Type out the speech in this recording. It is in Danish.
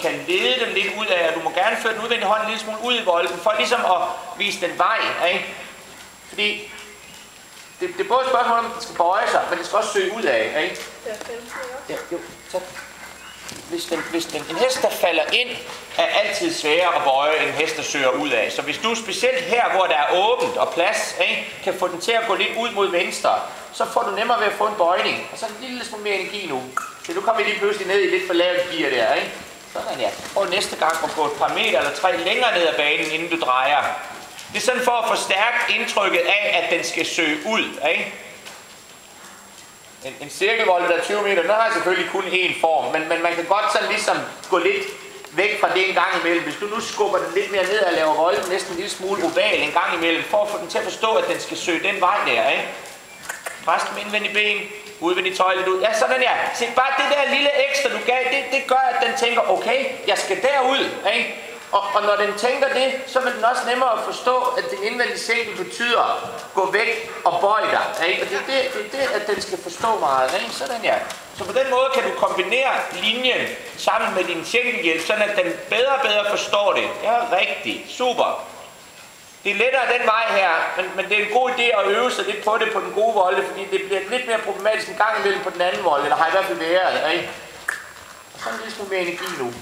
kan lede den lidt ud af, og du må gerne føre den udvendige hånd en lille smule ud i volden, for ligesom at vise den vej, ikke? Fordi det er både et spørgsmål om, at den skal bøje sig, men den skal også søge ud af, ikke? Ja, jo, så. En hest, der falder ind, er altid sværere at bøje, end en hest, der søger ud af. Så hvis du specielt her, hvor der er åbent og plads, ikke, kan få den til at gå lidt ud mod venstre, så får du nemmere ved at få en bøjning. Og så en lille smule mere energi nu. Så nu kommer vi lige pludselig ned i lidt for lavt gear der, ikke? Sådan ja. Og næste gang at gå et par meter eller 3 længere ned ad banen, inden du drejer. Det er sådan for at forstærke indtrykket af, at den skal søge ud, ikke? En cirkelvold, der er 20 meter, den har selvfølgelig kun én form, men man kan godt sådan ligesom gå lidt væk fra det en gang imellem. Hvis du nu skubber den lidt mere ned og laver volden næsten en lille smule oval en gang imellem, for at få den til at forstå, at den skal søge den vej der, ikke? Pres med indvendig ben, udvendig tøj lidt ud. Ja, sådan ja. Se, bare det der lille ekstra, du gav, det gør, at den tænker, okay, jeg skal derud, ikke? Og når den tænker det, så vil den også nemmere at forstå, at den indvendige sænkel betyder gå væk og bøj dig. Ikke? Og det er det, at den skal forstå meget. Ikke? Sådan ja. Så på den måde kan du kombinere linjen sammen med din sænkelhjælp, sådan at den bedre og bedre forstår det. Ja, rigtigt. Super. Det er lettere den vej her, men det er en god idé at øve sig lidt på det på den gode volde, fordi det bliver lidt mere problematisk en gang imellem på den anden volde, eller har i hvert fald været. Ikke? Og sådan en lille smule mere energi nu.